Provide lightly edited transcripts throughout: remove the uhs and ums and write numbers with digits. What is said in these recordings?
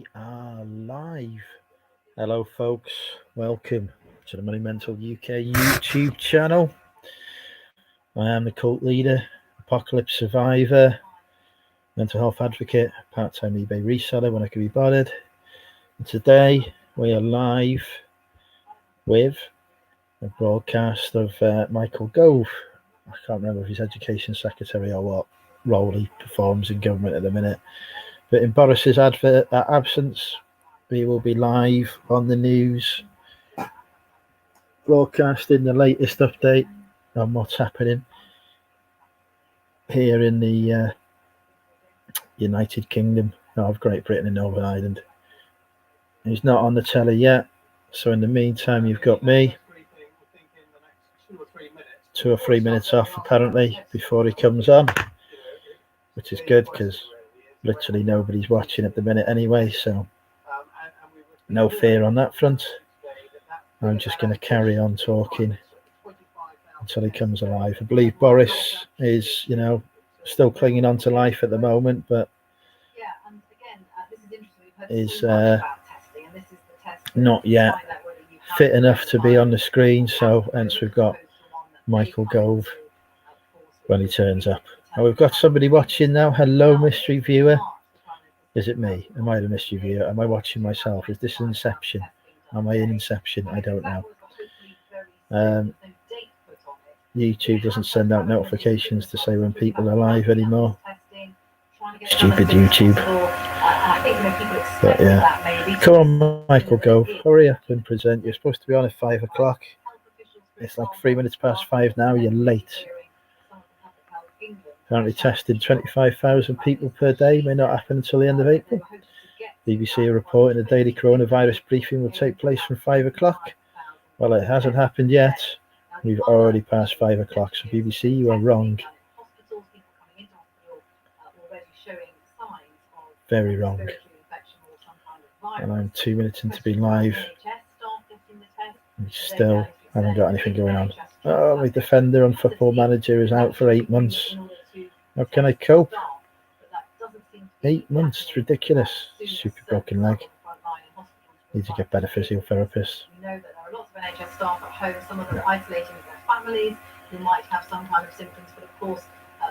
We are live. Hello, folks. Welcome to the Nonessential UK YouTube channel. I am the cult leader, apocalypse survivor, mental health advocate, part-time eBay reseller when I can be bothered. And today we are live with a broadcast of Michael Gove. I can't remember if he's education secretary or what role he performs in government at the minute. But in Boris's absence, we will be live on the news, broadcasting the latest update on what's happening here in the United Kingdom of Great Britain and Northern Ireland. He's not on the telly yet, so in the meantime, you've got me. 2 or 3 minutes off, apparently, before he comes on, which is good because literally nobody's watching at the minute anyway, so no fear on that front. I'm just going to carry on talking until he comes alive. I believe Boris is, still clinging on to life at the moment, but is not yet fit enough to be on the screen, so hence we've got Michael Gove when he turns up. And we've got somebody watching now. Hello, mystery viewer. Is it me? Am I the mystery viewer? Am I watching myself? Is this Inception? Am I in Inception? I don't know. YouTube doesn't send out notifications to say when people are live anymore. Stupid YouTube. But yeah. Come on, Michael Gove. Hurry up and present. You're supposed to be on at 5 o'clock. It's like 3 minutes past 5 now. You're late. Apparently testing 25,000 people per day may not happen until the end of April. BBC are reporting a daily coronavirus briefing will take place from 5 o'clock. Well, it hasn't happened yet. We've already passed 5 o'clock. So BBC, you are wrong. Very wrong. And I'm 2 minutes into being live. We still haven't got anything going on. Oh, my defender on Football Manager is out for 8 months. How can I cope? 8 months, it's ridiculous. Stupid broken leg. Need to get better physiotherapists. We know that there are lots of NHS staff at home, some of them are isolating with their families who might have some kind of symptoms, but of course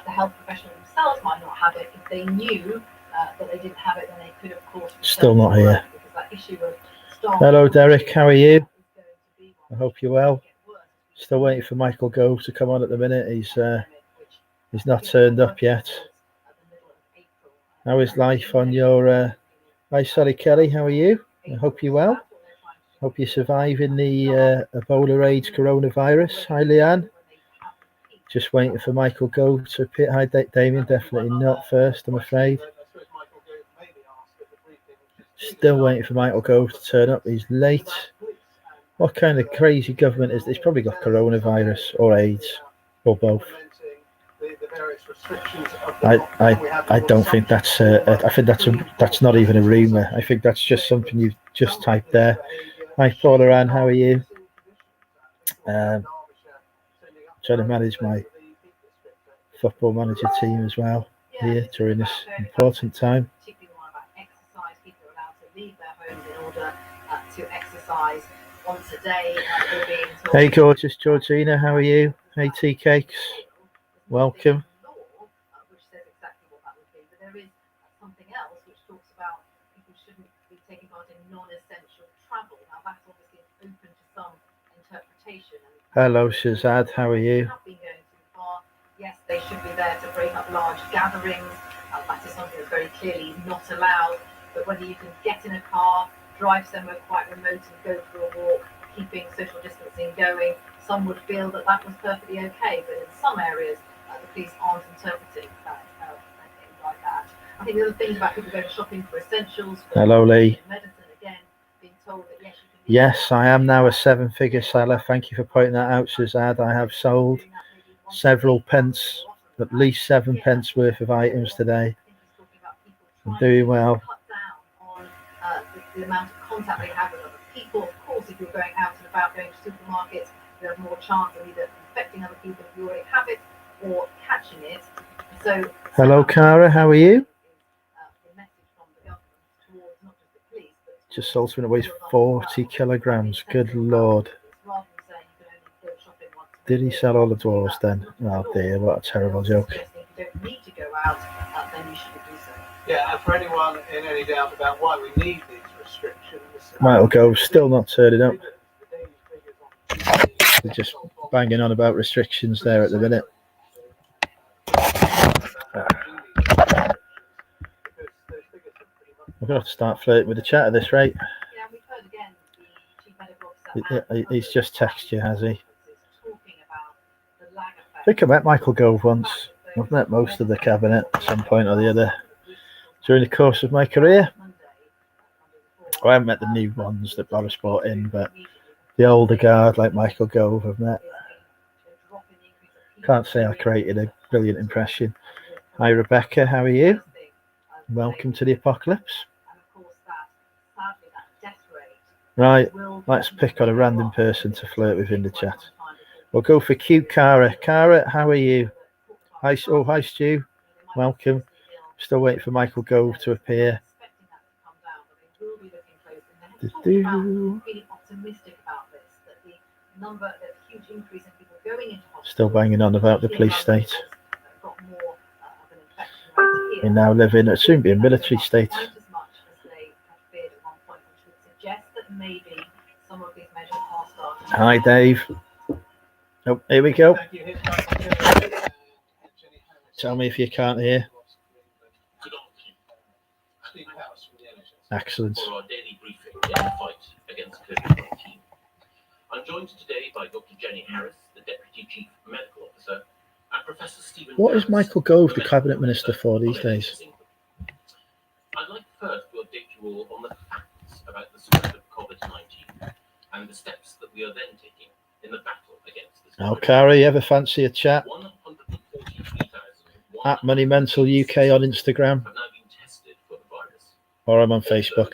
the health professionals themselves might not have it. If they knew that they didn't have it, then they could, of course, still not here. Because that issue of staff. Hello, Derek. How are you? I hope you're well. Still waiting for Michael Gove to come on at the minute. He's not turned up yet. How is life on your... Hi, Sally Kelly. How are you? I hope you're well. Hope you're surviving the Ebola AIDS coronavirus. Hi, Leanne. Just waiting for Michael Gove to appear. Hi, Damien. Definitely not first, I'm afraid. Still waiting for Michael Gove to turn up. He's late. What kind of crazy government is this? He's probably got coronavirus or AIDS or both. I don't think that's I think that's not even a rumour. I think that's just something you've just typed there. Hi, Paula Ann, how are you? Trying to manage my Football Manager team as well here during this important time. People are allowed to leave their homes in order to exercise once a day. Hey, gorgeous Georgina, how are you? Hey, tea cakes, welcome. Which says exactly what that would be, but there is something else which talks about people shouldn't be taking part in non-essential travel. Now that's obviously open to some interpretation. Hello, Shazad, how are you? Have been going too far. Yes, they should be there to break up large gatherings. That is something that's very clearly not allowed. But whether you can get in a car, drive somewhere quite remote and go for a walk, keeping social distancing going, some would feel that that was perfectly okay. But in some areas, the police aren't interpreting that things like that. I think the other things about people going shopping for essentials, for hello, Lee. Medicine again, being told that yes, you can. Yes, I am now a 7-figure seller. Thank you for pointing that out, Shazad. I have sold several pence, at least 7 pence worth of items today. I'm doing well. Cut down on the amount of contact they have with other people. Of course, if you're going out and about, going to supermarkets, you have more chance of either infecting other people if you already have it or catching it. So, hello, Cara. How are you? The message from the government towards not just the Just sold something that weighs 40 kilograms. Good lord. Rather than saying you can only go shopping once a Did he week, sell all the dwarves then? Oh dear, what a terrible joke. suggesting if you don't need to go out, then you shouldn't do so. Yeah, and for anyone in any doubt about why we need these restrictions, Michael Gove still not turning up. the daily figures on They're just banging on about restrictions there at the minute. We're going to have to start flirting with the chat at this rate. Yeah, we've heard again the chief medical officer. He's just texted you, has he? Talking about the lag effect. I think I met Michael Gove once. I've met most of the cabinet at some point or the other during the course of my career. I haven't met the new ones that Boris brought in, but the older guard like Michael Gove I've met. Can't say I created a brilliant impression. Hi Rebecca, how are you? Welcome to the apocalypse. Right, let's pick on a random person to flirt with in the chat. We'll go for cute Cara. Cara, how are you? Hi, hi Stu. Welcome. Still waiting for Michael Gove to appear. Still banging on about the police state. We now live in, it soon be a military state. Hi Dave. Oh, here we go. Tell me if you can't hear. Excellent. For our daily briefing in the fight against COVID-19. I'm joined today by Dr. Jenny Harris, the Deputy Chief Medical Officer, and Professor Stephen. What is Michael Gove, the Cabinet Minister, for these days? I'd like first to update you all on the facts about the spread of COVID-19 and the steps that we are then taking in the battle against this. Oh, Cara, you ever fancy a chat? At Money Mental UK on Instagram. Have now been tested for the virus. Or I'm on Facebook.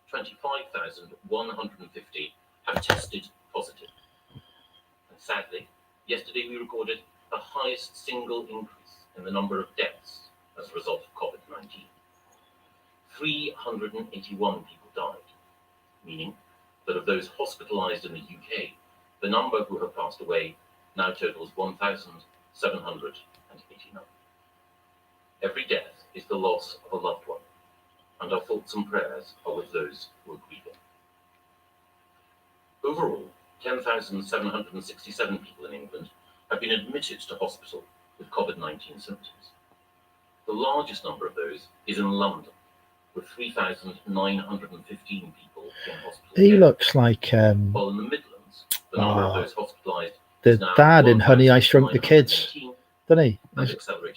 25,150 have tested positive. And sadly, yesterday we recorded the highest single increase in the number of deaths as a result of COVID-19. 381 people died, meaning that of those hospitalized in the UK, the number who have passed away now totals 1,789. Every death is the loss of a loved one, and our thoughts and prayers are with those who are grieving. Overall, 10,767 people in England have been admitted to hospital with COVID-19 symptoms. The largest number of those is in London, with 3,915 people in hospital. He looks like while in the Midlands, the number of those hospitalised the dad in Honey, I Shrunk the Kids, doesn't he?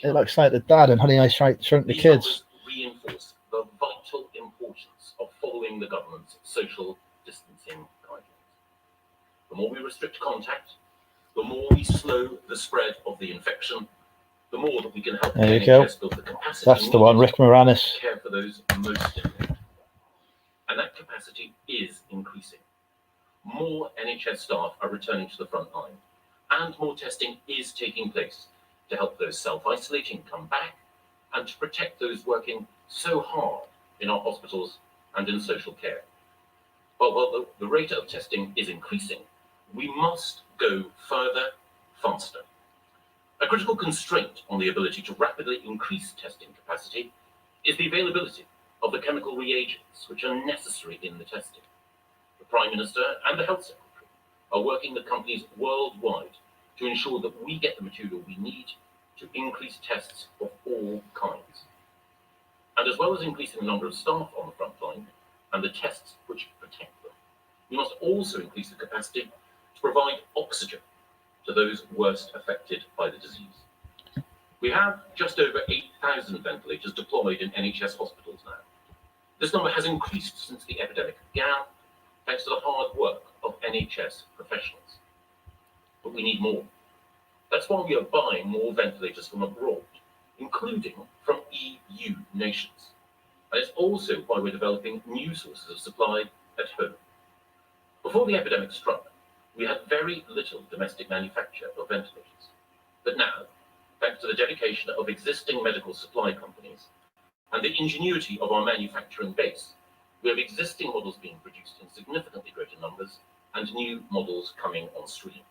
It looks like the dad in Honey, I Shrunk the Kids. Reinforce the vital importance of following the government's social distancing guidelines. The more we restrict contact, the more we slow the spread of the infection, the more that we can help the NHS build the capacity. That's the one, Rick Moranis. To care for those most in need. And that capacity is increasing. More NHS staff are returning to the front line, and more testing is taking place to help those self-isolating come back and to protect those working so hard in our hospitals and in social care. But while the rate of testing is increasing, we must go further, faster. A critical constraint on the ability to rapidly increase testing capacity is the availability of the chemical reagents which are necessary in the testing. The Prime Minister and the Health Secretary are working with companies worldwide to ensure that we get the material we need to increase tests of all kinds. And as well as increasing the number of staff on the front line and the tests which protect them, we must also increase the capacity to provide oxygen to those worst affected by the disease. We have just over 8,000 ventilators deployed in NHS hospitals now. This number has increased since the epidemic began, thanks to the hard work of NHS professionals. But we need more. That's why we are buying more ventilators from abroad, including from EU nations. And it's also why we're developing new sources of supply at home. Before the epidemic struck, we had very little domestic manufacture of ventilators. But now, thanks to the dedication of existing medical supply companies and the ingenuity of our manufacturing base, We have existing models being produced in significantly greater numbers and new models coming on stream.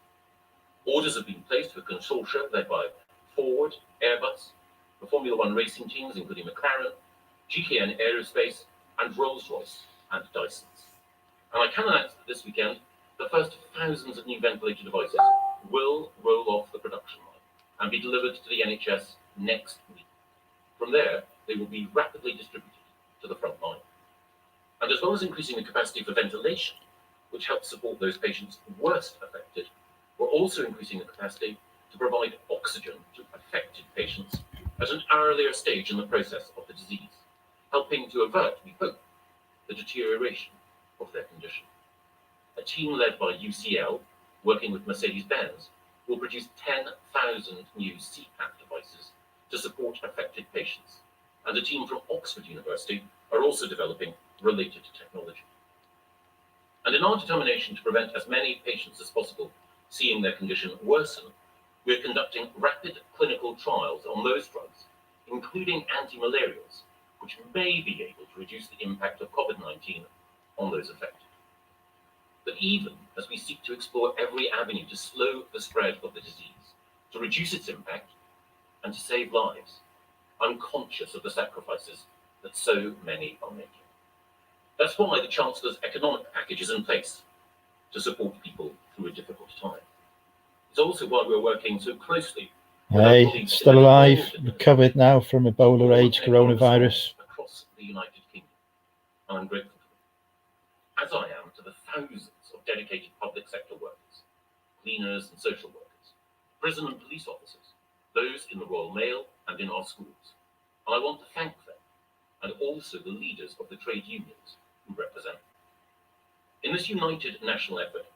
Orders have been placed for consortia led by Ford, Airbus, the Formula One racing teams including McLaren, GKN Aerospace, and Rolls-Royce and Dyson's. And I can announce that this weekend, the first thousands of new ventilator devices will roll off the production line and be delivered to the NHS next week. From there, they will be rapidly distributed to the front line. And as well as increasing the capacity for ventilation, which helps support those patients worst affected, we're also increasing the capacity to provide oxygen to affected patients at an earlier stage in the process of the disease, helping to avert, we hope, the deterioration of their condition. A team led by UCL, working with Mercedes-Benz, will produce 10,000 new CPAP devices to support affected patients, and a team from Oxford University are also developing related technology. And in our determination to prevent as many patients as possible seeing their condition worsen, we're conducting rapid clinical trials on those drugs, including anti-malarials, which may be able to reduce the impact of COVID-19 on those affected. But even as we seek to explore every avenue to slow the spread of the disease, to reduce its impact, and to save lives, I'm conscious of the sacrifices that so many are making. That's why the Chancellor's economic package is in place to support people through a difficult time. It's also why we're working so closely with our colleagues still alive, recovered now from Ebola age coronavirus. Across the United Kingdom. And I'm grateful to them, as I am to the thousands of dedicated public sector workers, cleaners and social workers, prison and police officers, those in the Royal Mail and in our schools. And I want to thank them, and also the leaders of the trade unions who represent them. In this united national effort,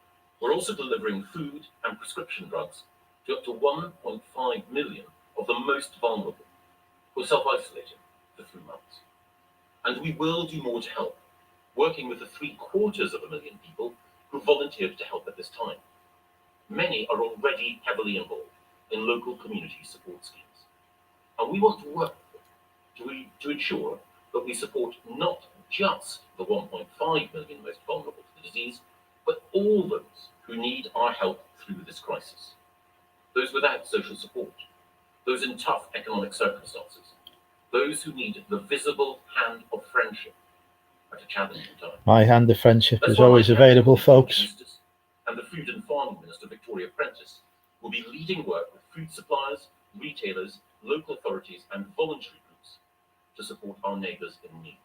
we're also delivering food and prescription drugs to up to 1.5 million of the most vulnerable who are self-isolating for 3 months. And we will do more to help, working with the 750,000 people who volunteered to help at this time. Many are already heavily involved in local community support schemes. And we want to work with them to ensure that we support not just the 1.5 million most vulnerable to the disease, but all those who need our help through this crisis. Those without social support, those in tough economic circumstances, those who need the visible hand of friendship at a challenging time. My hand of friendship is always available, folks. And the Food and Farming Minister, Victoria Prentice, will be leading work with food suppliers, retailers, local authorities, and voluntary groups to support our neighbours in need.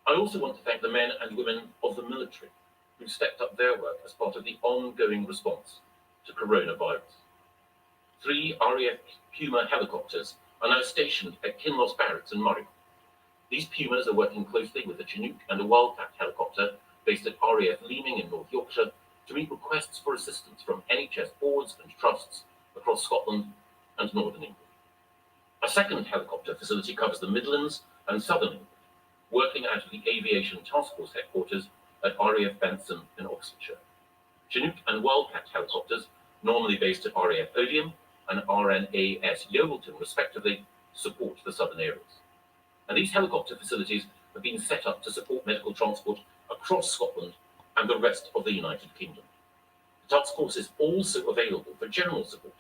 I also want to thank the men and women of the military who stepped up their work as part of the ongoing response to coronavirus. 3 RAF Puma helicopters are now stationed at Kinloss Barracks in Murray. These Pumas are working closely with a Chinook and a Wildcat helicopter based at RAF Leeming in North Yorkshire to meet requests for assistance from NHS boards and trusts across Scotland and Northern England. A second helicopter facility covers the Midlands and Southern England, working out of the Aviation Task Force headquarters at RAF Benson in Oxfordshire. Chinook and Wildcat helicopters, normally based at RAF Odium and RNAS Yeovilton respectively, support the southern areas. And these helicopter facilities have been set up to support medical transport across Scotland and the rest of the United Kingdom. The task force is also available for general support,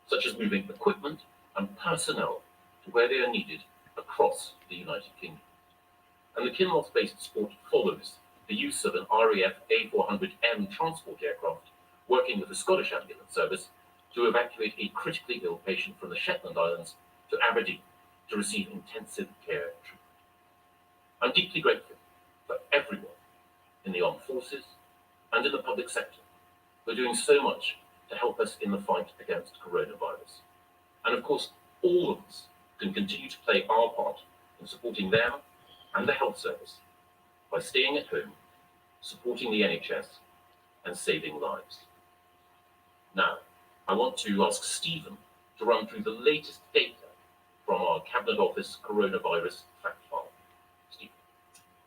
such as moving equipment and personnel to where they are needed across the United Kingdom. And the Kinloss-based support follows the use of an RAF A400M transport aircraft working with the Scottish Ambulance Service to evacuate a critically ill patient from the Shetland Islands to Aberdeen to receive intensive care treatment. I'm deeply grateful for everyone in the armed forces and in the public sector for doing so much to help us in the fight against coronavirus. And of course, all of us can continue to play our part in supporting them and the health service by staying at home, supporting the NHS, and saving lives. Now, I want to ask Stephen to run through the latest data from our Cabinet Office coronavirus fact file. Stephen.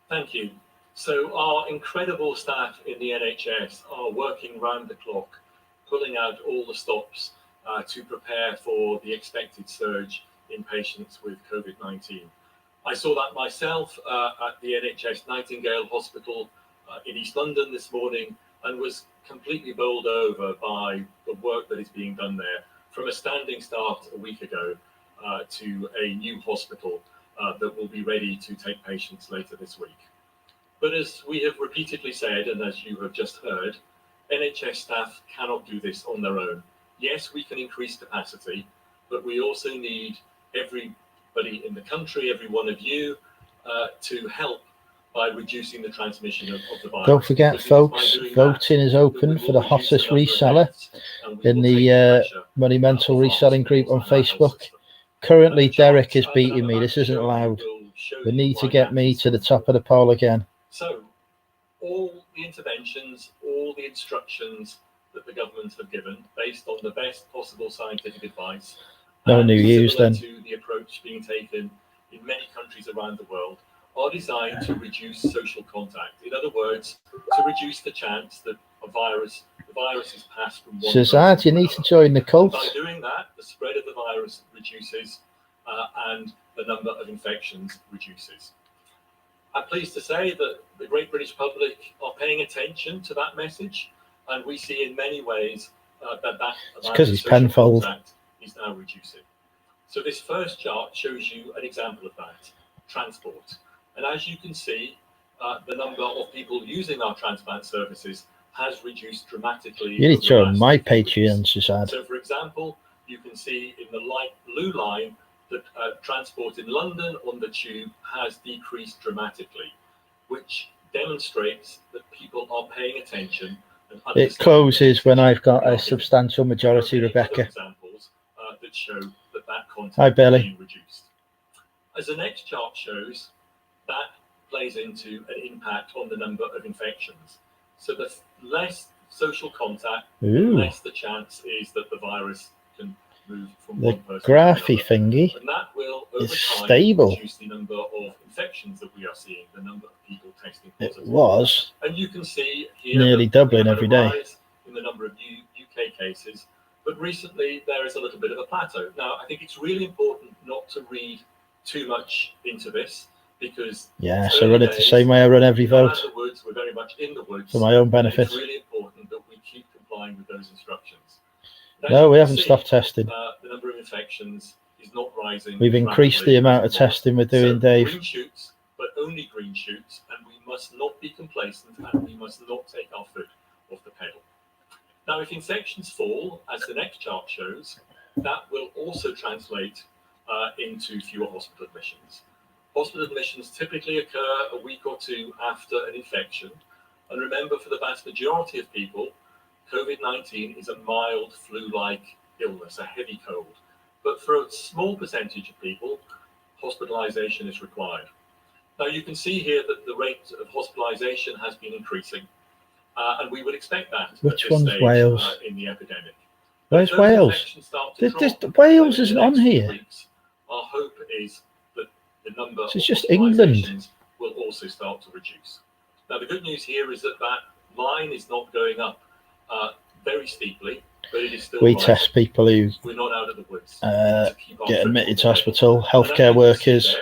Thank you. So our incredible staff in the NHS are working round the clock, pulling out all the stops to prepare for the expected surge in patients with COVID-19. I saw that myself at the NHS Nightingale Hospital in East London this morning, and was completely bowled over by the work that is being done there, from a standing start a week ago to a new hospital that will be ready to take patients later this week. But as we have repeatedly said, and as you have just heard, NHS staff cannot do this on their own. Yes, we can increase capacity, but we also need everybody in the country, every one of you, to help by reducing the transmission of the virus. Don't forget, folks, voting is open for the hottest reseller in the Monumental Reselling Group on Facebook. Currently, Derek is beating me. This isn't allowed. We need to get me to the top of the poll again. So, all the interventions, all the instructions that the government have given, based on the best possible scientific advice, no new use then, to the approach being taken in many countries around the world, are designed to reduce social contact. In other words, to reduce the chance that the virus is passed from one Cesar, you need to join the cult. By doing that, the spread of the virus reduces and the number of infections reduces. I'm pleased to say that the great British public are paying attention to that message, and we see in many ways that it's because he's Penfold is now reducing. So this first chart shows you an example of that, transport. And as you can see, the number of people using our transplant services has reduced dramatically. You need to join my Patreon, Cesar. So for example, you can see in the light blue line that transport in London on the tube has decreased dramatically, which demonstrates that people are paying attention. And it closes when I've got a substantial majority, Rebecca. Examples that show that content Hi, Billy. is being reduced. As the next chart shows, that plays into an impact on the number of infections. So the less social contact, the less the chance is that the virus can move from one person to another. Graphy thingy and that will, over time, stable. Reduce the number of infections that we are seeing, the number of people testing positive. It was and you can see here nearly doubling every day in the number of UK cases, but recently there is a little bit of a plateau. Now, I think it's really important not to read too much into this, because so run it the same way I run every vote. The woods, we're very much in the woods for my own benefit. It's really important that we keep complying with those instructions. No, we haven't stopped testing. The number of infections is not rising. We've increased the amount of testing we're doing, Dave. Green shoots, but only green shoots, and we must not be complacent, and we must not take our foot off the pedal. Now, if infections fall, as the next chart shows, that will also translate into fewer hospital admissions. Hospital admissions typically occur a week or two after an infection. And remember, for the vast majority of people, COVID-19 is a mild flu-like illness, a heavy cold. But for a small percentage of people, hospitalization is required. Now, you can see here that the rate of hospitalization has been increasing. And we would expect that. Which one's Wales? In the epidemic. Where's Wales? Wales isn't on here. Our hope is that the number of it's just England will also start to reduce. Now, the good news here is that line is not going up very steeply, but it is still we rising. test people who we're not out of the woods. Get admitted to hospital, healthcare workers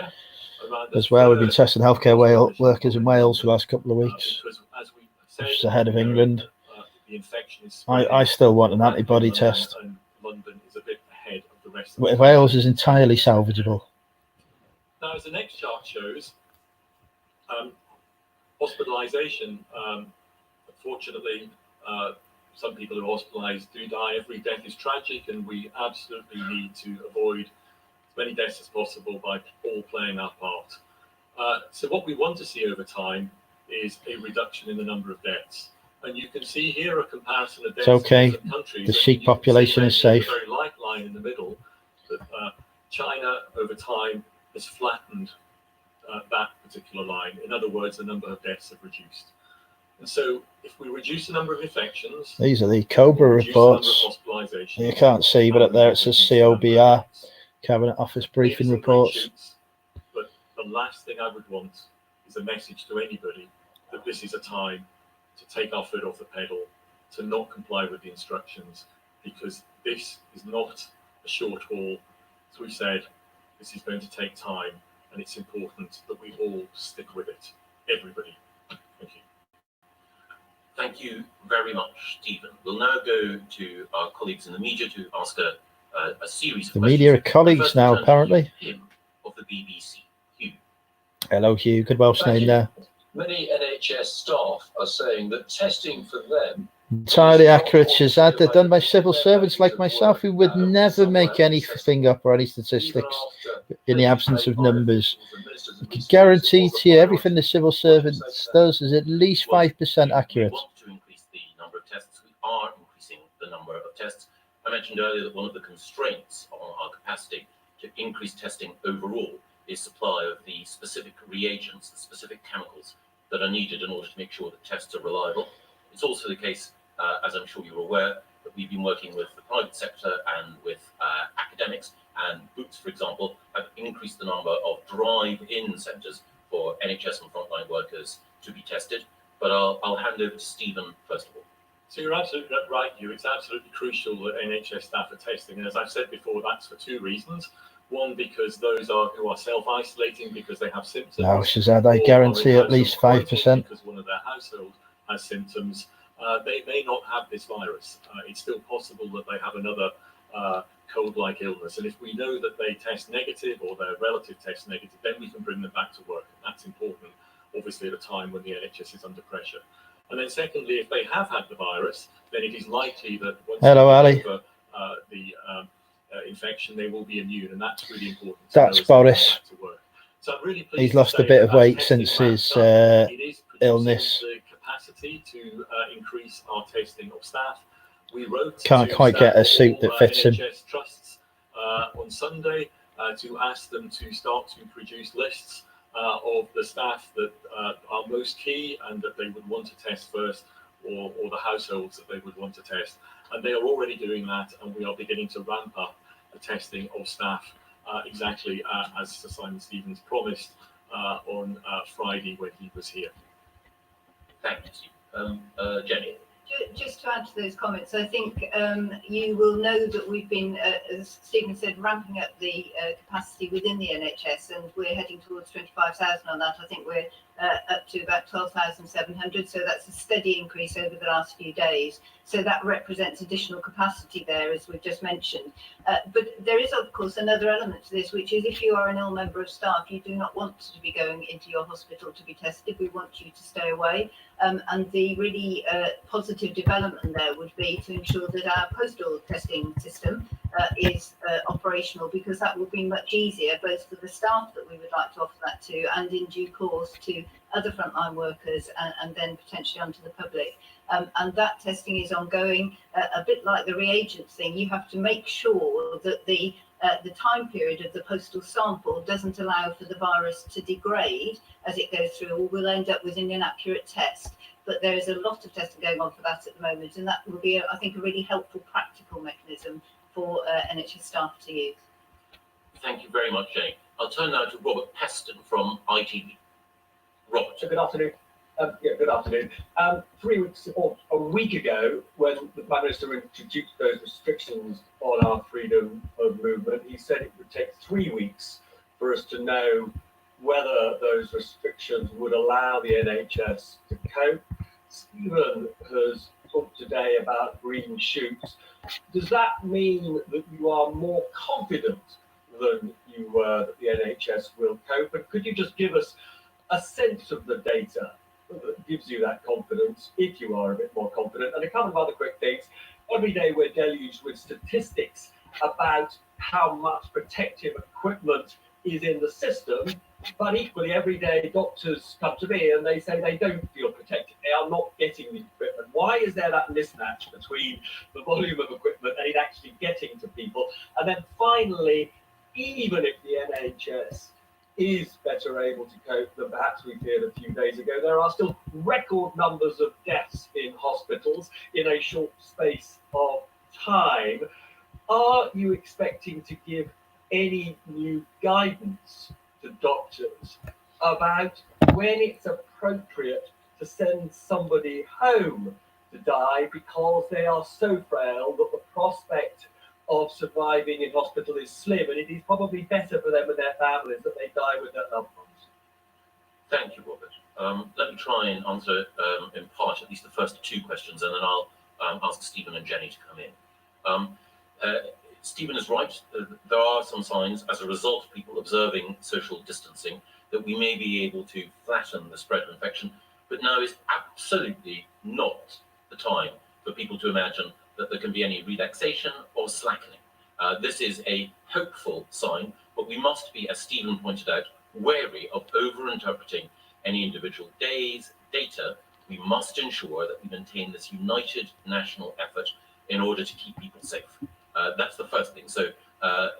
as well. We've been testing healthcare workers in Wales for the last couple of weeks, which is ahead of England. The infection is I still want an antibody test. And London is a bit ahead of the rest of the Wales is entirely salvageable. Now, as the next chart shows, hospitalization, unfortunately, some people who are hospitalized do die. Every death is tragic, and we absolutely need to avoid as many deaths as possible by all playing our part. So what we want to see over time is a reduction in the number of deaths. And you can see here a comparison of deaths in different countries. The sheep population is safe. A very light line in the middle, that China over time has flattened that particular line. In other words, the number of deaths have reduced. And so if we reduce the number of infections... These are the COBRA reports. You can't see, but up there it says COBR, Cabinet Office Briefing Reports. But the last thing I would want is a message to anybody that this is a time to take our foot off the pedal, to not comply with the instructions, because this is not a short haul. As we said, this is going to take time, and it's important that we all stick with it. Everybody. Thank you. Thank you very much, Stephen. We'll now go to our colleagues in the media to ask a series of The questions. media are colleagues First, now, we'll turn to apparently. Hugh of the BBC. Hugh. Hello, Hugh. Good Welsh Thank name you. there. Many NHS staff are saying that testing for them Entirely accurate, Shazad. They're done by civil servants like myself who would never make anything up or any statistics in the absence of numbers. I can guarantee to you everything the civil servant does is at least 5% accurate. We want to increase the number of tests. We are increasing the number of tests. I mentioned earlier that one of the constraints on our capacity to increase testing overall is supply of the specific reagents, the specific chemicals that are needed in order to make sure that tests are reliable. It's also the case, as I'm sure you're aware, that we've been working with the private sector and with academics, and Boots, for example, have increased the number of drive-in centres for NHS and frontline workers to be tested. But I'll hand over to Stephen first of all. So you're absolutely right, Hugh. It's absolutely crucial that NHS staff are testing. And as I've said before, that's for two reasons. One, because those who are self-isolating because they have symptoms. No, Shazad, I guarantee at least 5%. Because one of their household has symptoms. They may not have this virus. It's still possible that they have another cold-like illness. And if we know that they test negative or their relative tests negative, then we can bring them back to work. And that's important, obviously, at a time when the NHS is under pressure. And then secondly, if they have had the virus, then it is likely that once they get over the infection, they will be immune. And that's really important. That's Boris. So I'm really pleased He's lost a bit of weight since his illness. The capacity to increase our testing of staff. We wrote Can't quite get a suit that fits him. NHS trusts on Sunday to ask them to start to produce lists of the staff that are most key and that they would want to test first, or the households that they would want to test. And they are already doing that, and we are beginning to ramp up the testing of staff exactly as Sir Simon Stevens promised on Friday when he was here. Thank you, Jenny. Just to add to those comments, I think you will know that we've been, as Stephen said, ramping up the capacity within the NHS, and we're heading towards 25,000 on that. I think we're up to about 12,700, so that's a steady increase over the last few days. So that represents additional capacity there, as we've just mentioned. But there is, of course, another element to this, which is if you are an ill member of staff, you do not want to be going into your hospital to be tested. We want you to stay away. And the really positive development there would be to ensure that our postal testing system is operational, because that will be much easier both for the staff that we would like to offer that to, and in due course to other frontline workers, and then potentially onto the public. And that testing is ongoing, a bit like the reagents thing. You have to make sure that the time period of the postal sample doesn't allow for the virus to degrade as it goes through, or we'll end up with an inaccurate test. But there is a lot of testing going on for that at the moment, and that will be, I think, a really helpful practical mechanism for NHS staff to use. Thank you very much, Jenny. I'll turn now to Robert Peston from ITV. Robert. Good afternoon. Good afternoon. 3 weeks or a week ago, when the Prime Minister introduced those restrictions on our freedom of movement, he said it would take 3 weeks for us to know whether those restrictions would allow the NHS to cope. Stephen has talked today about green shoots. Does that mean that you are more confident than you were that the NHS will cope? And could you just give us a sense of the data that gives you that confidence, if you are a bit more confident? And a couple of other quick things. Every day we're deluged with statistics about how much protective equipment is in the system, but equally every day doctors come to me and they say they don't feel protected, they are not getting the equipment. Why is there that mismatch between the volume of equipment and it actually getting to people? And then finally, even if the NHS is better able to cope than perhaps we feared a few days ago, there are still record numbers of deaths in hospitals in a short space of time. Are you expecting to give any new guidance to doctors about when it's appropriate to send somebody home to die because they are so frail that the prospect of surviving in hospital is slim, and it is probably better for them and their families that they die with their loved ones. Thank you, Robert. Let me try and answer in part at least the first two questions, and then I'll ask Stephen and Jenny to come in. Stephen is right. There are some signs as a result of people observing social distancing that we may be able to flatten the spread of infection, but now is absolutely not the time for people to imagine that there can be any relaxation or slackening. This is a hopeful sign, but we must be, as Stephen pointed out, wary of over-interpreting any individual days, data. We must ensure that we maintain this united national effort in order to keep people safe. That's the first thing. So I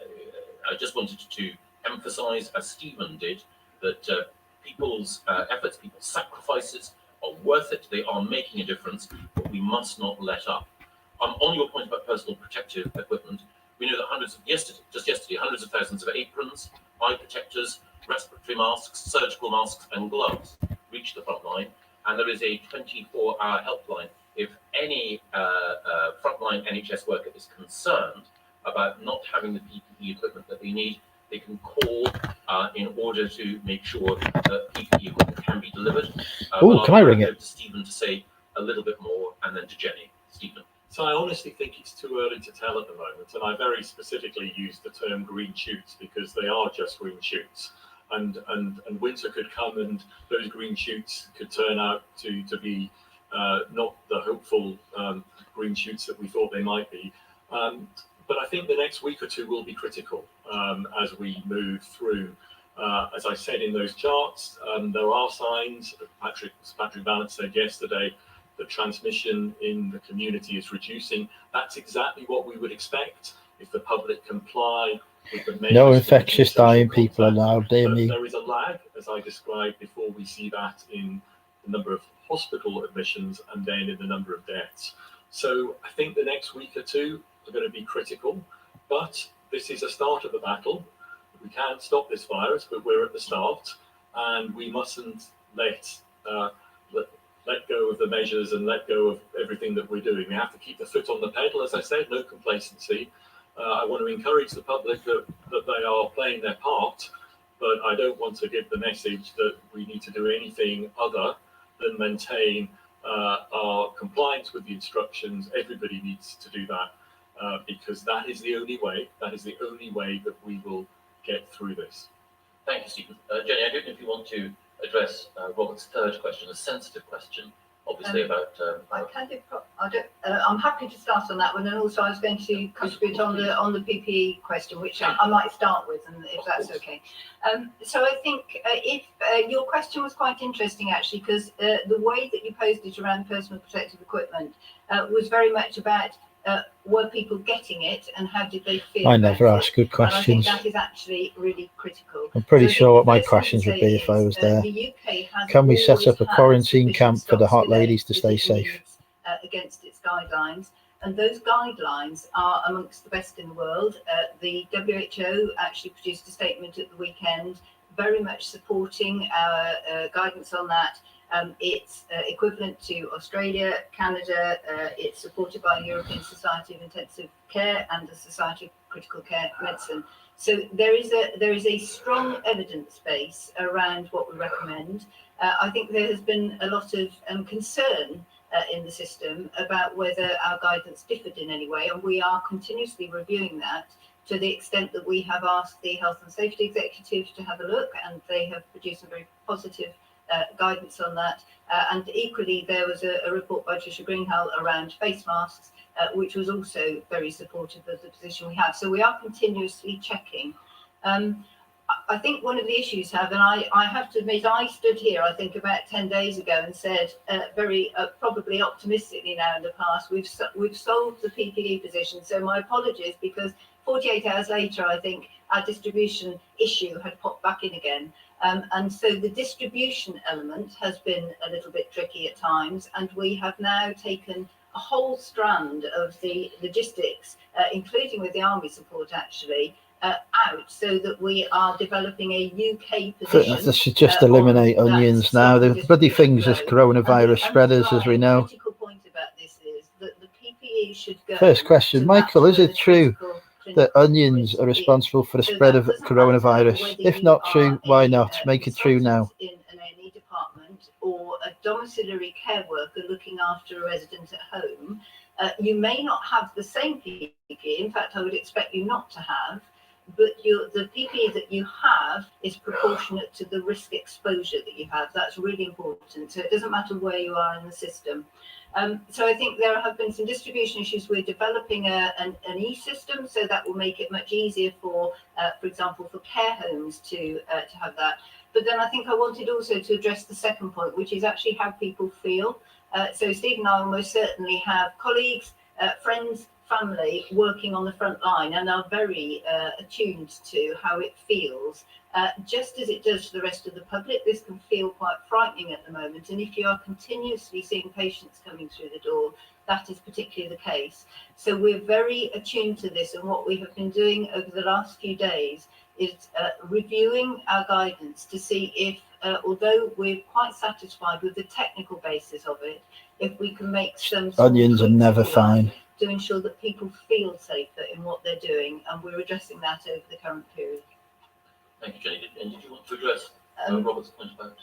just wanted to emphasize, as Stephen did, that people's efforts, people's sacrifices are worth it. They are making a difference, but we must not let up. On your point about personal protective equipment, we know that just yesterday, hundreds of thousands of aprons, eye protectors, respiratory masks, surgical masks, and gloves reach the front line, and there is a 24-hour helpline. If any frontline NHS worker is concerned about not having the PPE equipment that they need, they can call in order to make sure that PPE equipment can be delivered. Can I ring it? To Stephen to say a little bit more, and then to Jenny. Stephen. So I honestly think it's too early to tell at the moment, and I very specifically used the term green shoots because they are just green shoots. And winter could come, and those green shoots could turn out to be not the hopeful green shoots that we thought they might be. But I think the next week or two will be critical as we move through. As I said in those charts, there are signs. Patrick Vallance said yesterday the transmission in the community is reducing. That's exactly what we would expect if the public comply with the measures. No infectious dying people allowed, dear me. There is a lag, as I described before, we see that in the number of hospital admissions and then in the number of deaths. So I think the next week or two are going to be critical, but this is a start of the battle. We can't stop this virus, but we're at the start, and we mustn't let go of the measures and let go of everything that we're doing. We have to keep the foot on the pedal, as I said, no complacency. I want to encourage the public that they are playing their part, but I don't want to give the message that we need to do anything other than maintain our compliance with the instructions. Everybody needs to do that because that is the only way. That is the only way that we will get through this. Thank you, Stephen. Jenny, I don't know if you want to address Robert's third question, a sensitive question, obviously about. I can do. I'm happy to start on that one, and also I was going to contribute on the PPE question, which I might start with, and if that's okay. So I think if your question was quite interesting actually, because the way that you posed it around personal protective equipment was very much about. Were people getting it, and how did they feel? I never ask good questions. And I think that is actually really critical. I'm pretty sure what my questions would be if I was there. The UK has Can we set up a quarantine sufficient camp for the hot stocks ladies to today stay that it safe? needs, against its guidelines, and those guidelines are amongst the best in the world. The WHO actually produced a statement at the weekend, very much supporting our guidance on that. It's equivalent to Australia, Canada. It's supported by the European Society of Intensive Care and the Society of Critical Care Medicine. So there is a strong evidence base around what we recommend. I think there has been a lot of concern in the system about whether our guidance differed in any way, and we are continuously reviewing that to the extent that we have asked the Health and Safety Executive to have a look, and they have produced a very positive guidance on that. And equally, there was a report by Tricia Greenhalgh around face masks, which was also very supportive of the position we have. So we are continuously checking. I think one of the issues and I have to admit, I stood here, I think about 10 days ago and said, very probably optimistically now in the past, we've solved the PPE position. So my apologies, because 48 hours later, I think our distribution issue had popped back in again. And so the distribution element has been a little bit tricky at times, and we have now taken a whole strand of the logistics, including with the Army support actually, out, so that we are developing a UK position. They should just eliminate onions now. The bloody things as coronavirus spreaders, as we know. The critical point about this is that the PPE should go. First question, Michael, is it true that onions are responsible for the spread of coronavirus? If not true, why not? Make it true now. In an A&E department or a domiciliary care worker looking after a resident at home, you may not have the same PPE. In fact, I would expect you not to have, but the PPE that you have is proportionate to the risk exposure that you have. That's really important. So it doesn't matter where you are in the system. So I think there have been some distribution issues. We're developing an e-system, so that will make it much easier for example, for care homes to have that. But then I think I wanted also to address the second point, which is actually how people feel. So Steve and I almost certainly have colleagues, friends, family working on the front line and are very attuned to how it feels. Just as it does to the rest of the public, this can feel quite frightening at the moment. And if you are continuously seeing patients coming through the door, that is particularly the case. So we're very attuned to this. And what we have been doing over the last few days is reviewing our guidance to see if, although we're quite satisfied with the technical basis of it, if we can make some Onions are never fine. To ensure that people feel safer in what they're doing, and we're addressing that over the current period. Thank you, Jenny. And did you want to address Robert's point about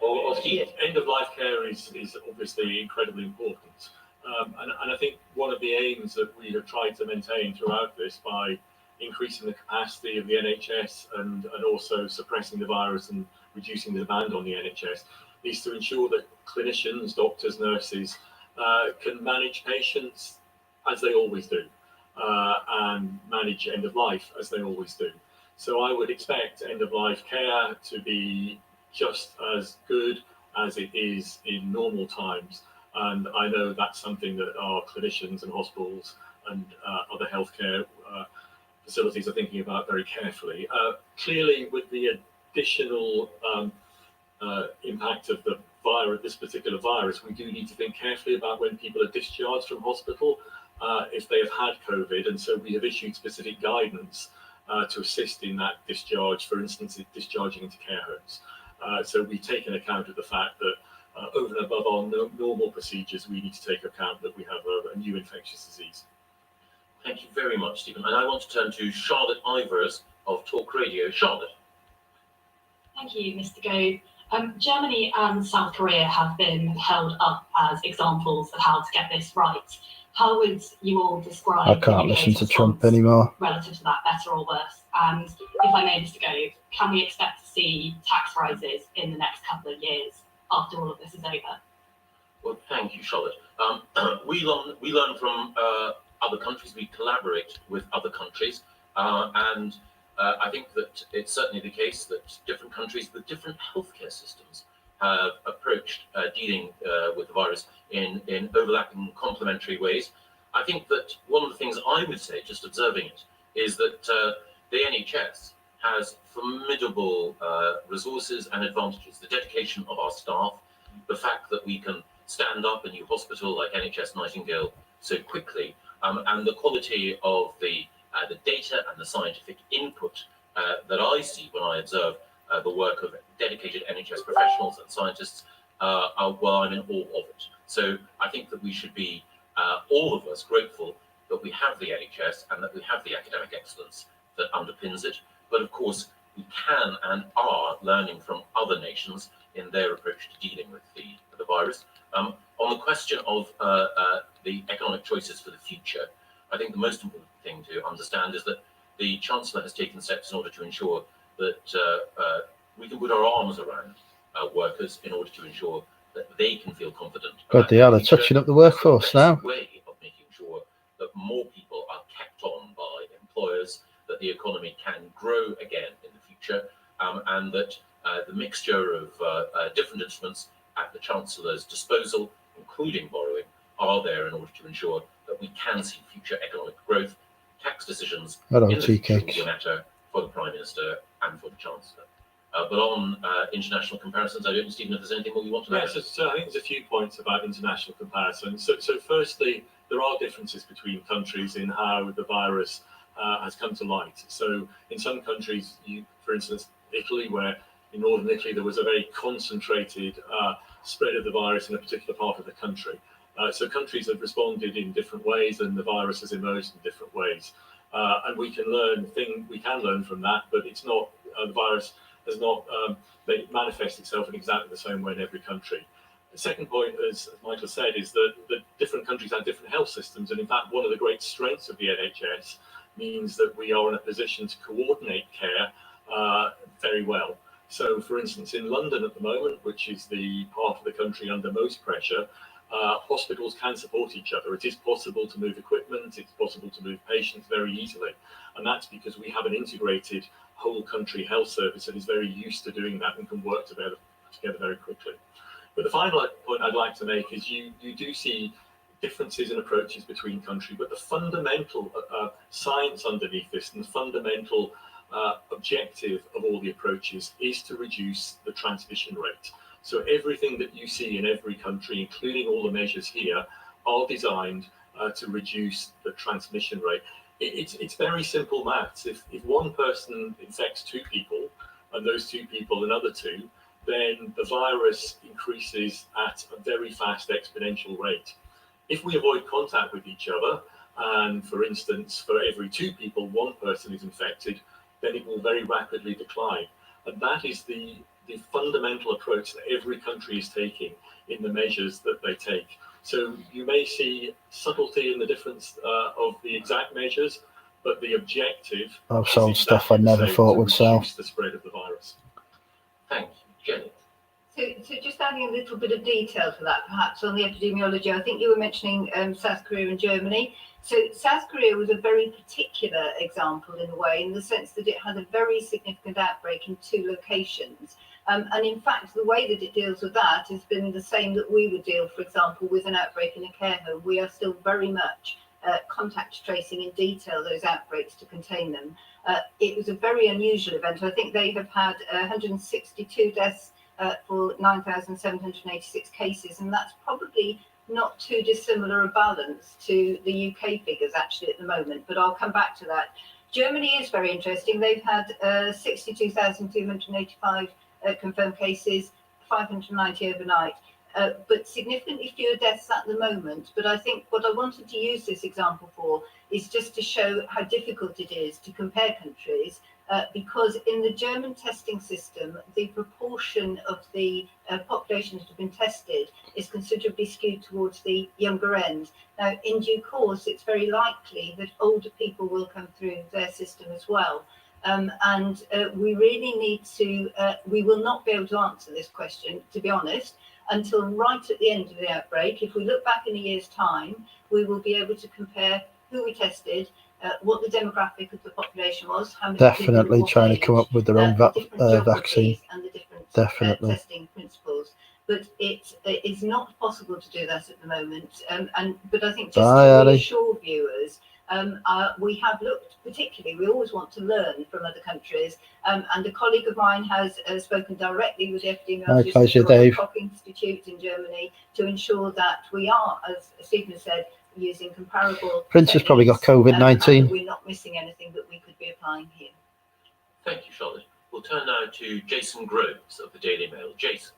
or Steve? End of life care is obviously incredibly important, and I think one of the aims that we have tried to maintain throughout this by increasing the capacity of the NHS and also suppressing the virus and reducing the demand on the NHS is to ensure that clinicians, doctors, nurses can manage patients as they always do, and manage end of life as they always do. So I would expect end of life care to be just as good as it is in normal times. And I know that's something that our clinicians and hospitals and other healthcare facilities are thinking about very carefully. Clearly, with the additional impact of the virus, this particular virus, we do need to think carefully about when people are discharged from hospital, if they have had COVID, and so we have issued specific guidance to assist in that discharge, for instance, discharging into care homes. So we take an account of the fact that over and above our normal procedures, we need to take account that we have a new infectious disease. Thank you very much, Stephen. And I want to turn to Charlotte Ivers of Talk Radio. Charlotte. Thank you, Mr. Gove. Germany and South Korea have been held up as examples of how to get this right. How would you all describe I can't listen to Trump anymore. Relative to that, better or worse? And if I may, Mr. Gove, can we expect to see tax rises in the next couple of years after all of this is over? Well, thank you, Charlotte. We learn from other countries. We collaborate with other countries, and I think that it's certainly the case that different countries with different healthcare systems have approached dealing with the virus in overlapping complementary ways. I think that one of the things I would say, just observing it, is that the NHS has formidable resources and advantages. The dedication of our staff, the fact that we can stand up a new hospital like NHS Nightingale so quickly, and the quality of the data and the scientific input that I see when I observe the work of dedicated NHS professionals and scientists, well, I'm in awe of it. So I think that we should be, all of us, grateful that we have the NHS and that we have the academic excellence that underpins it. But of course, we can and are learning from other nations in their approach to dealing with the virus. On the question of the economic choices for the future, I think the most important thing to understand is that the Chancellor has taken steps in order to ensure that we can put our arms around workers in order to ensure that they can feel confident. God, they are. They're touching up the workforce now. Way of making sure that more people are kept on by employers, that the economy can grow again in the future, and that the mixture of different instruments at the Chancellor's disposal, including borrowing, are there in order to ensure that we can see future economic growth. Tax decisions in the future will be a matter for the Prime Minister and for the Chancellor. But on international comparisons, I don't know, Stephen, if there's anything more you want to add. So I think there's a few points about international comparisons. So firstly, there are differences between countries in how the virus has come to light. So in some countries, for instance, Italy, where in northern Italy there was a very concentrated spread of the virus in a particular part of the country. So countries have responded in different ways, and the virus has emerged in different ways. And we can learn from that, but it's not the virus does not manifest itself in exactly the same way in every country. The second point, as Michael said, is that different countries have different health systems, and in fact, one of the great strengths of the NHS means that we are in a position to coordinate care very well. So, for instance, in London at the moment, which is the part of the country under most pressure, hospitals can support each other. It is possible to move equipment, it's possible to move patients very easily. And that's because we have an integrated whole country health service that is very used to doing that and can work together very quickly. But the final point I'd like to make is you do see differences in approaches between countries, but the fundamental science underneath this and the fundamental objective of all the approaches is to reduce the transmission rate. So everything that you see in every country, including all the measures here, are designed to reduce the transmission rate. It's very simple maths. If one person infects two people, and those two people another two, then the virus increases at a very fast exponential rate. If we avoid contact with each other, and for instance, for every two people, one person is infected, then it will very rapidly decline. And that is the fundamental approach that every country is taking in the measures that they take. So you may see subtlety in the difference of the exact measures, but the objective I've sold stuff I never thought would sell. The spread of the virus. Thank you, Jenny. So just adding a little bit of detail to that, perhaps on the epidemiology, I think you were mentioning South Korea and Germany. So South Korea was a very particular example in a way, in the sense that it had a very significant outbreak in two locations. And in fact, the way that it deals with that has been the same that we would deal, for example, with an outbreak in a care home. We are still very much contact tracing in detail those outbreaks to contain them. It was a very unusual event. I think they have had 162 deaths for 9,786 cases, and that's probably not too dissimilar a balance to the UK figures actually at the moment, but I'll come back to that. Germany is very interesting. They've had 62,285 confirmed cases, 590 overnight, but significantly fewer deaths at the moment. But I think what I wanted to use this example for is just to show how difficult it is to compare countries, because in the German testing system, the proportion of the population that have been tested is considerably skewed towards the younger end. Now, in due course, it's very likely that older people will come through their system as well. And we really need to, we will not be able to answer this question, to be honest, until right at the end of the outbreak. If we look back in a year's time, we will be able to compare who we tested, what the demographic of the population was, how many definitely trying to come up with their own vaccine, and the different definitely testing principles. But it is not possible to do that at the moment. But I think just to reassure viewers, we have looked particularly, we always want to learn from other countries, and a colleague of mine has spoken directly with the epidemiologist at the Koch Institute in Germany to ensure that we are, as Stephen has said, using comparable. Prince has probably got COVID-19. We're not missing anything that we could be applying here. Thank you, Charlotte. We'll turn now to Jason Groves of the Daily Mail. Jason.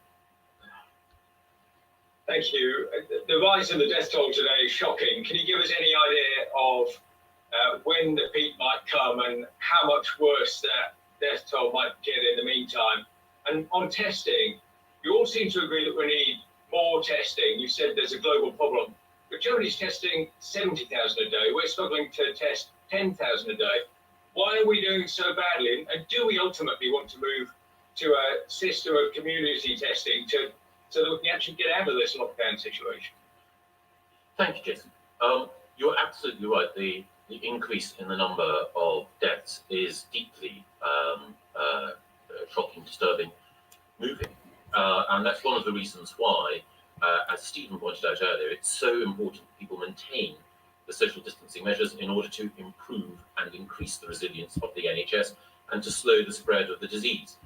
Thank you. The rise in the death toll today is shocking. Can you give us any idea of when the peak might come and how much worse that death toll might get in the meantime? And on testing, you all seem to agree that we need more testing. You said there's a global problem, but Germany's testing 70,000 a day. We're struggling to test 10,000 a day. Why are we doing so badly? And do we ultimately want to move to a system of community testing so that we can actually get out of this lockdown situation? Thank you, Jason. You're absolutely right. The increase in the number of deaths is deeply shocking, disturbing, moving. And that's one of the reasons why, as Stephen pointed out earlier, it's so important that people maintain the social distancing measures in order to improve and increase the resilience of the NHS and to slow the spread of the disease.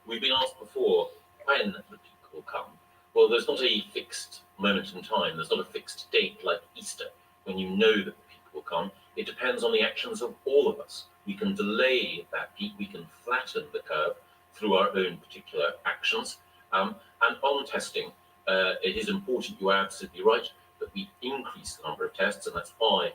We've been asked before when the peak will come. Well, there's not a fixed moment in time. There's not a fixed date like Easter when you know that the peak will come. It depends on the actions of all of us. We can delay that peak. We can flatten the curve through our own particular actions. And on testing, it is important, you are absolutely right, that we increase the number of tests, and that's why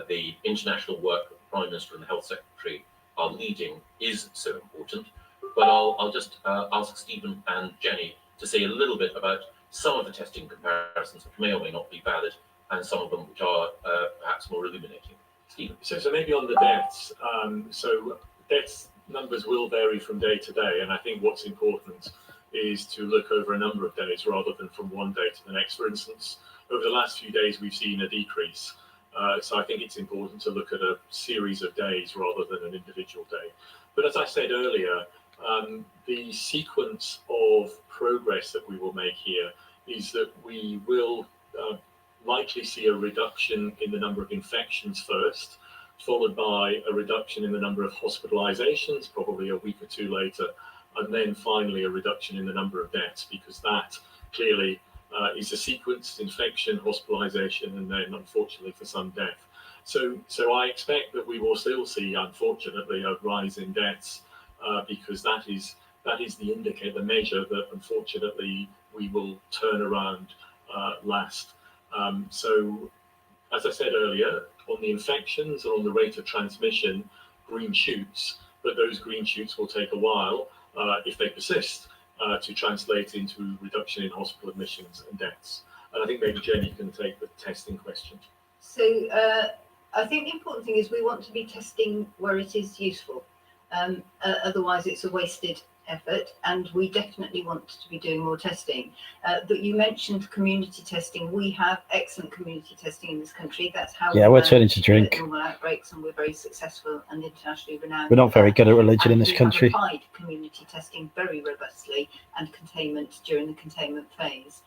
the international work that the Prime Minister and the Health Secretary are leading is so important. But I'll just ask Stephen and Jenny to say a little bit about some of the testing comparisons which may or may not be valid, and some of them which are perhaps more illuminating. Stephen. So maybe on the deaths, so deaths numbers will vary from day to day, and I think what's important is to look over a number of days rather than from one day to the next. For instance, over the last few days, we've seen a decrease. So I think it's important to look at a series of days rather than an individual day. But as I said earlier, the sequence of progress that we will make here is that we will likely see a reduction in the number of infections first, followed by a reduction in the number of hospitalizations, probably a week or two later, and then finally a reduction in the number of deaths, because that clearly is a sequenced infection, hospitalization, and then unfortunately for some death. So I expect that we will still see, unfortunately, a rise in deaths because that is the measure that unfortunately we will turn around last. So as I said earlier, on the infections and on the rate of transmission, green shoots, but those green shoots will take a while if they persist to translate into reduction in hospital admissions and deaths. And I think maybe Jenny can take the testing question. So I think the important thing is we want to be testing where it is useful. Otherwise, it's a wasted effort, and we definitely want to be doing more testing. But you mentioned community testing. We have excellent community testing in this country. That's how we're turning to drink. Normal outbreaks, and we're very successful and internationally renowned. We're not very good at religion in this country. We have applied community testing very robustly and containment during the containment phase.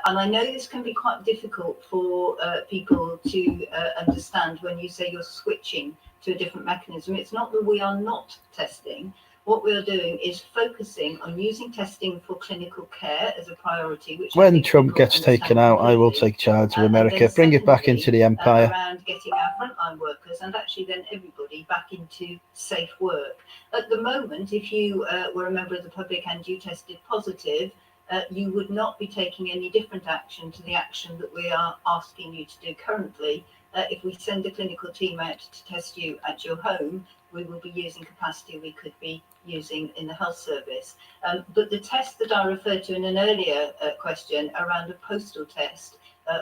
And I know this can be quite difficult for people to understand when you say you're switching to a different mechanism. It's not that we are not testing. What we're doing is focusing on using testing for clinical care as a priority. Which when Trump gets taken out, I will take charge of America, bring it back into the empire. Around getting our frontline workers and actually then everybody back into safe work. At the moment, if you were a member of the public and you tested positive, you would not be taking any different action to the action that we are asking you to do currently. If we send a clinical team out to test you at your home, we will be using capacity we could be using in the health service. But the test that I referred to in an earlier question around a postal test,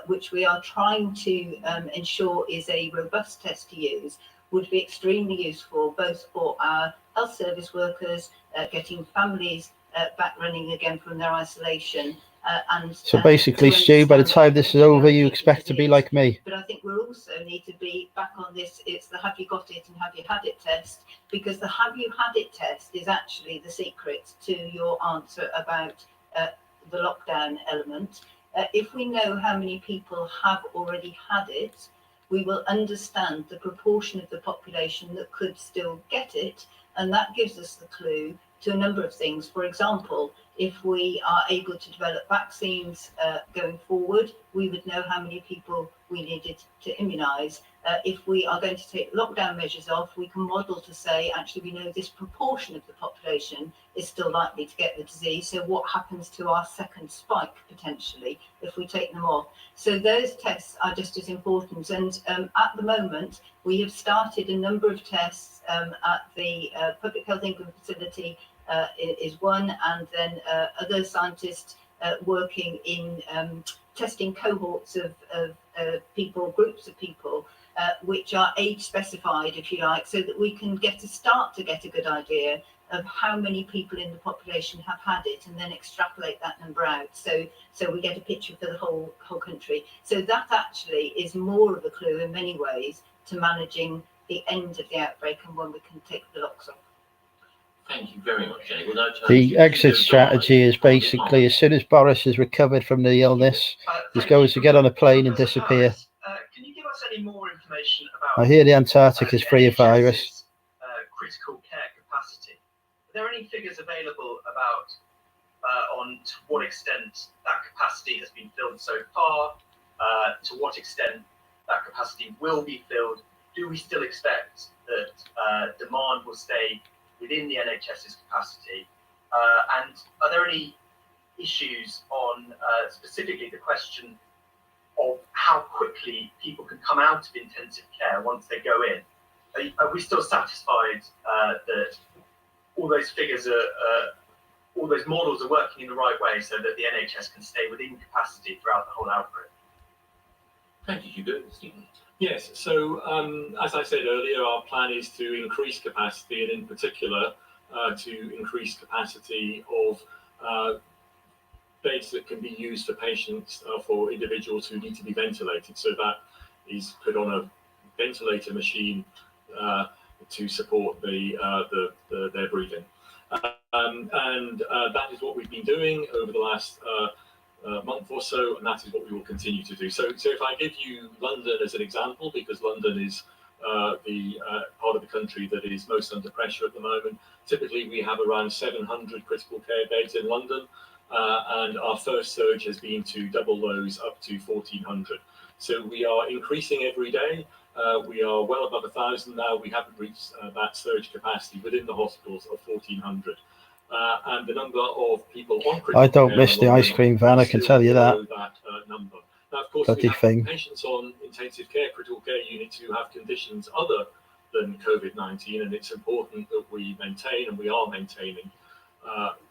which we are trying to ensure is a robust test to use, would be extremely useful both for our health service workers, getting families back running again from their isolation. So basically, Stu, by the time this is over, you expect to be like me. But I think we also need to be back on this. It's the have you got it and have you had it test, because the have you had it test is actually the secret to your answer about the lockdown element. If we know how many people have already had it, we will understand the proportion of the population that could still get it, and that gives us the clue to a number of things. For example, if we are able to develop vaccines going forward, we would know how many people we needed to immunise. If we are going to take lockdown measures off, we can model to say, actually, we know this proportion of the population is still likely to get the disease. So what happens to our second spike, potentially, if we take them off? So those tests are just as important. And at the moment, we have started a number of tests at the Public Health England facility is one, and then other scientists working in testing cohorts of people, groups of people, which are age specified, if you like, so that we can start to get a good idea of how many people in the population have had it, and then extrapolate that number out. So we get a picture for the whole country. So that actually is more of a clue in many ways to managing the end of the outbreak and when we can take the locks off. Thank you very much, Jenny. We'll now turn the exit strategy is basically, as soon as Boris is recovered from the illness, he's going to get on a plane and disappear. Can you give us any more information about? I hear the Antarctic is free of virus. Critical care capacity. Are there any figures available about on to what extent that capacity has been filled so far? To what extent that capacity will be filled? Do we still expect that demand will stay within the NHS's capacity? And are there any issues on on specifically the question of how quickly people can come out of intensive care once they go in. Are we still satisfied that all those figures all those models are working in the right way so that the NHS can stay within capacity throughout the whole outbreak? Thank you, Hugo. Stephen. Yes, so as I said earlier, our plan is to increase capacity, and in particular to increase capacity of beds that can be used for patients, for individuals who need to be ventilated. So that is put on a ventilator machine to support their breathing. And that is what we've been doing over the last month or so, and that is what we will continue to do. So if I give you London as an example, because London is the part of the country that is most under pressure at the moment. Typically, we have around 700 critical care beds in London, and our first surge has been to double those up to 1,400. So we are increasing every day. We are well above 1,000 now. We haven't reached that surge capacity within the hospitals of 1,400. And the number of people on critical I don't care miss the ice cream van, I can tell you that. Number. Now, of course, Bloody we have thing. patients on intensive care, critical care units who have conditions other than COVID-19, and it's important that we maintain, and we are maintaining,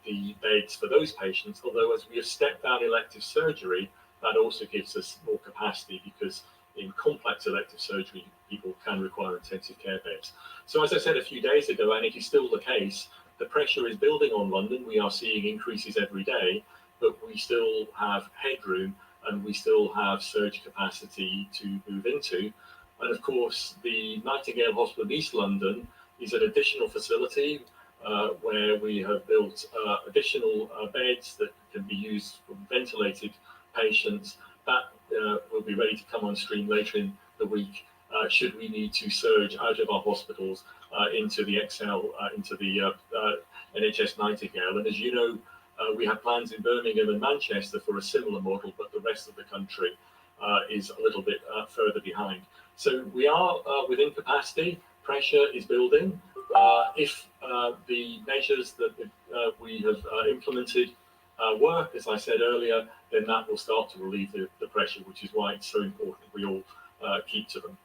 the beds for those patients. Although, as we have stepped down elective surgery, that also gives us more capacity, because in complex elective surgery, people can require intensive care beds. So, as I said a few days ago, and it is still the case, the pressure is building on London. We are seeing increases every day, but we still have headroom, and we still have surge capacity to move into. And of course, the Nightingale Hospital in East London is an additional facility where we have built additional beds that can be used for ventilated patients. That will be ready to come on stream later in the week, should we need to surge out of our hospitals into the into the NHS Nightingale. And as you know, we have plans in Birmingham and Manchester for a similar model, but the rest of the country is a little bit further behind. So we are within capacity. Pressure is building. If the measures that we have implemented work, as I said earlier, then that will start to relieve the pressure, which is why it's so important we all keep to them.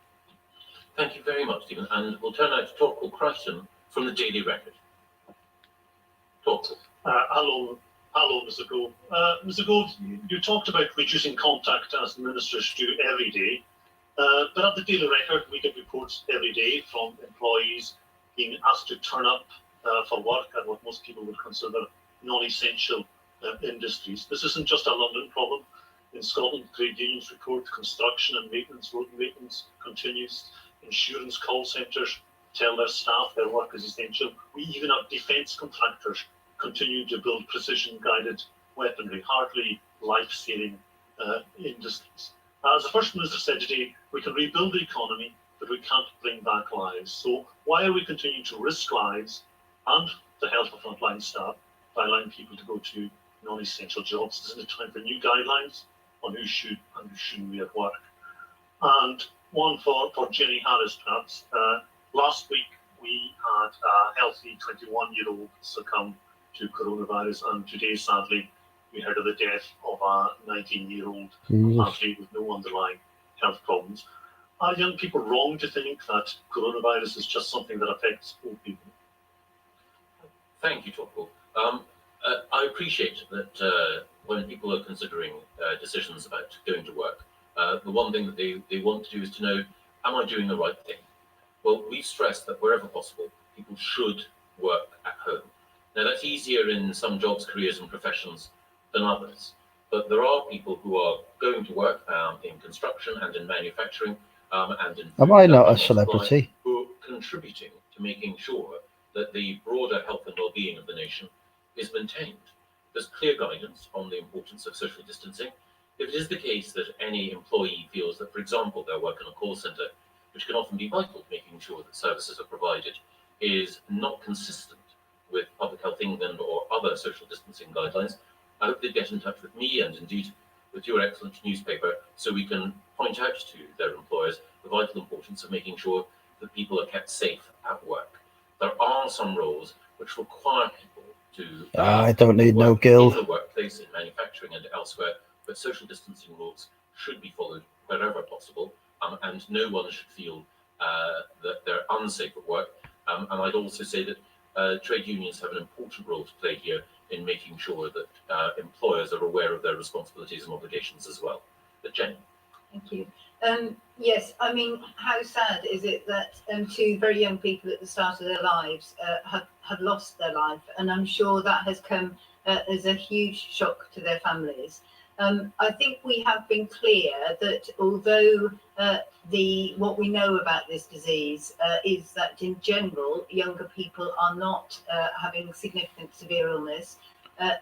Thank you very much, Stephen. And we'll turn now to Torquil Crichton from the Daily Record. Torquil. Hello, Mr. Gove. Mr. Gove, you talked about reducing contact as ministers do every day, but at the Daily Record, we get reports every day from employees being asked to turn up for work at what most people would consider non-essential industries. This isn't just a London problem. In Scotland, trade unions report construction and maintenance, road maintenance continues. Insurance call centres tell their staff their work is essential. We even have defence contractors continue to build precision-guided weaponry, hardly life-saving industries. As the First Minister said today, we can rebuild the economy, but we can't bring back lives. So why are we continuing to risk lives and the health of frontline staff by allowing people to go to non-essential jobs? Isn't it time for new guidelines on who should and who shouldn't be at work? And one for Jenny Harris, perhaps. Last week, we had a healthy 21-year-old succumb to coronavirus, and today, sadly, we heard of the death of a 19-year-old athlete with no underlying health problems. Are young people wrong to think that coronavirus is just something that affects old people? Thank you, Torquil. I appreciate that when people are considering decisions about going to work, the one thing that they want to do is to know, am I doing the right thing? Well, we stress that wherever possible, people should work at home. Now, that's easier in some jobs, careers and professions than others. But there are people who are going to work in construction and in manufacturing and in Am I not a celebrity? Who are contributing to making sure that the broader health and well-being of the nation is maintained. There's clear guidance on the importance of social distancing. If it is the case that any employee feels that, for example, their work in a call centre, which can often be vital to making sure that services are provided, is not consistent with Public Health England or other social distancing guidelines, I hope they get in touch with me and indeed with your excellent newspaper so we can point out to their employers the vital importance of making sure that people are kept safe at work. There are some roles which require people to I don't need no guild. in the workplace place in manufacturing and elsewhere, but social distancing rules should be followed wherever possible, and no one should feel that they're unsafe at work. And I'd also say that trade unions have an important role to play here in making sure that employers are aware of their responsibilities and obligations as well. But Jenny. Thank you. Yes, I mean, how sad is it that two very young people at the start of their lives have lost their life, and I'm sure that has come as a huge shock to their families. I think we have been clear that although what we know about this disease is that in general younger people are not having significant severe illness.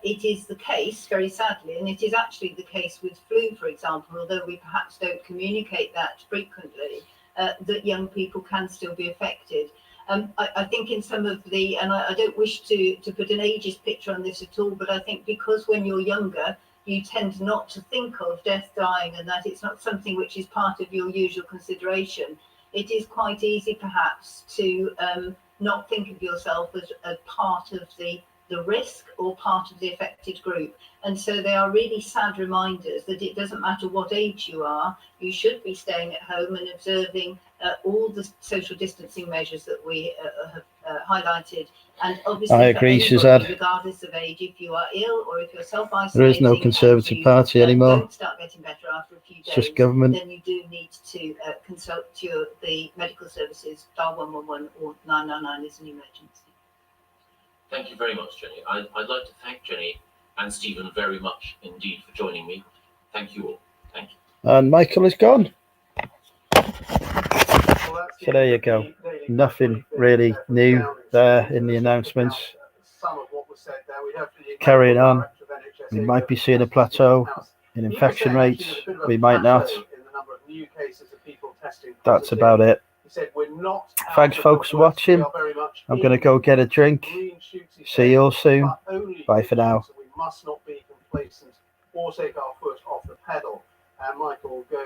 It is the case, very sadly, and it is actually the case with flu, for example, although we perhaps don't communicate that frequently, that young people can still be affected. I think in some of the, and I don't wish to put an ageist picture on this at all, but I think because when you're younger, you tend not to think of death, dying, and that it's not something which is part of your usual consideration. It is quite easy perhaps to not think of yourself as a part of the risk or part of the affected group. And so they are really sad reminders that it doesn't matter what age you are, you should be staying at home and observing all the social distancing measures that we have highlighted. And obviously, I agree, Suzanne. Regardless of age, if you are ill or if you're self-isolating, there is no Conservative Party anymore. Don't start getting better after a few days. It's just government. Then you do need to consult the medical services. Dial 111 or 999 is an emergency. Thank you very much, Jenny. I'd like to thank Jenny and Stephen very much indeed for joining me. Thank you all. Thank you. And Michael is gone. So there you go. Nothing really new there in the announcements. Carrying on. We might be seeing a plateau in infection rates. We might not. That's about it. Thanks, folks, for watching. I'm going to go get a drink. See you all soon. Bye for now. We must not be complacent or take our foot off the pedal. Michael Gove